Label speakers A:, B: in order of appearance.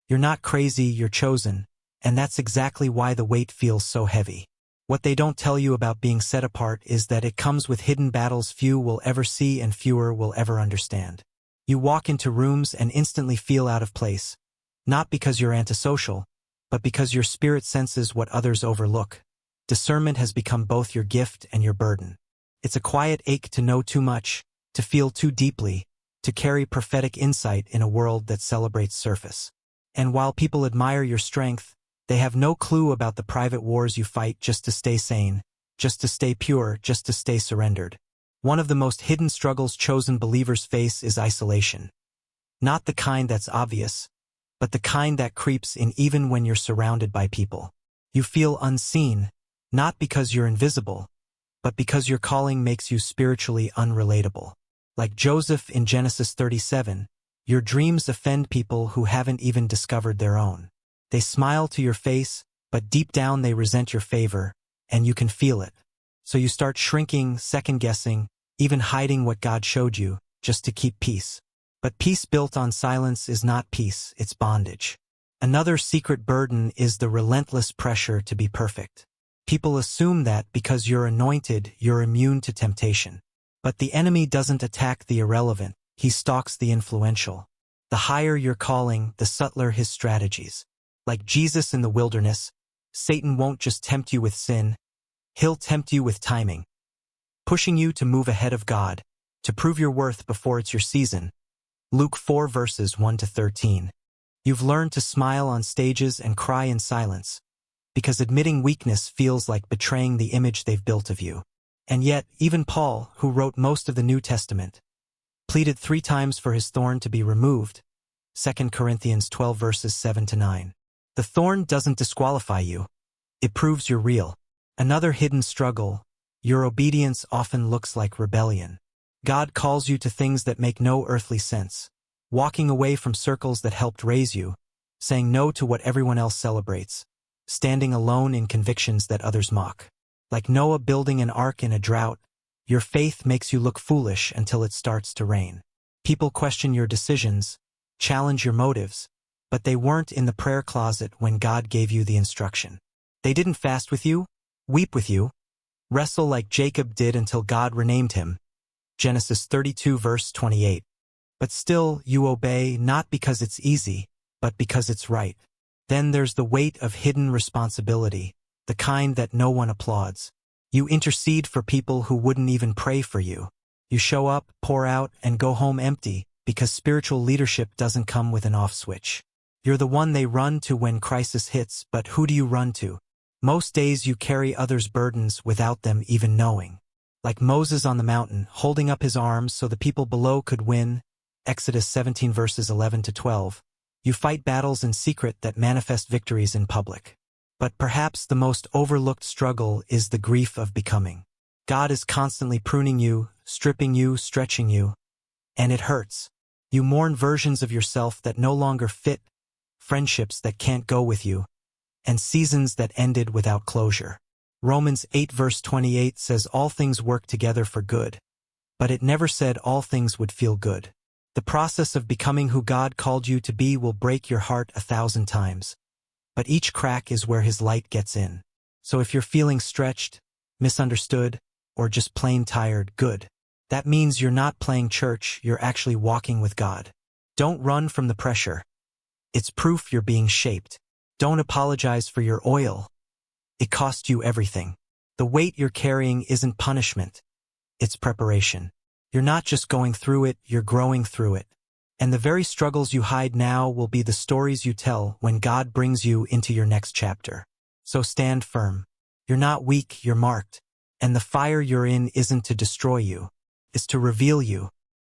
A: You're not crazy, you're chosen, and that's exactly why the weight feels so heavy. What they don't tell you about being set apart is that it comes with hidden battles few will ever see and fewer will ever understand. You walk into rooms and instantly feel out of place, not because you're antisocial, but because your spirit senses what others overlook. Discernment has become both your gift and your burden. It's a quiet ache to know too much, to feel too deeply, to carry prophetic insight in a world that celebrates surface. And while people admire your strength, they have no clue about the private wars you fight just to stay sane, just to stay pure, just to stay surrendered. One of the most hidden struggles chosen believers face is isolation. Not the kind that's obvious, but the kind that creeps in even when you're surrounded by people. You feel unseen, not because you're invisible, but because your calling makes you spiritually unrelatable. Like Joseph in Genesis 37, your dreams offend people who haven't even discovered their own. They smile to your face, but deep down they resent your favor, and you can feel it. So you start shrinking, second-guessing, even hiding what God showed you, just to keep peace. But peace built on silence is not peace, it's bondage. Another secret burden is the relentless pressure to be perfect. People assume that because you're anointed, you're immune to temptation. But the enemy doesn't attack the irrelevant, he stalks the influential. The higher your calling, the subtler his strategies. Like Jesus in the wilderness, Satan won't just tempt you with sin, he'll tempt you with timing, pushing you to move ahead of God, to prove your worth before it's your season. Luke 4 verses 1-13. You've learned to smile on stages and cry in silence, because admitting weakness feels like betraying the image they've built of you. And yet, even Paul, who wrote most of the New Testament, pleaded 3 times for his thorn to be removed. 2 Corinthians 12 verses 7-9. The thorn doesn't disqualify you. It proves you're real. Another hidden struggle, your obedience often looks like rebellion. God calls you to things that make no earthly sense. Walking away from circles that helped raise you, saying no to what everyone else celebrates, standing alone in convictions that others mock. Like Noah building an ark in a drought, your faith makes you look foolish until it starts to rain. People question your decisions, challenge your motives, but they weren't in the prayer closet when God gave you the instruction. They didn't fast with you, weep with you, wrestle like Jacob did until God renamed him. Genesis 32 verse 28. But still, you obey not because it's easy, but because it's right. Then there's the weight of hidden responsibility, the kind that no one applauds. You intercede for people who wouldn't even pray for you. You show up, pour out, and go home empty, because spiritual leadership doesn't come with an off switch. You're the one they run to when crisis hits, but who do you run to? Most days you carry others' burdens without them even knowing. Like Moses on the mountain, holding up his arms so the people below could win, Exodus 17 verses 11-12, you fight battles in secret that manifest victories in public. But perhaps the most overlooked struggle is the grief of becoming. God is constantly pruning you, stripping you, stretching you, and it hurts. You mourn versions of yourself that no longer fit, friendships that can't go with you, and seasons that ended without closure. Romans 8 verse 28 says all things work together for good, but it never said all things would feel good. The process of becoming who God called you to be will break your heart 1,000 times, but each crack is where His light gets in. So if you're feeling stretched, misunderstood, or just plain tired, good. That means you're not playing church, you're actually walking with God. Don't run from the pressure. It's proof you're being shaped. Don't apologize for your oil. It cost you everything. The weight you're carrying isn't punishment. It's preparation. You're not just going through it, you're growing through it. And the very struggles you hide now will be the stories you tell when God brings you into your next chapter. So stand firm. You're not weak, you're marked. And the fire you're in isn't to destroy you. It's to reveal you.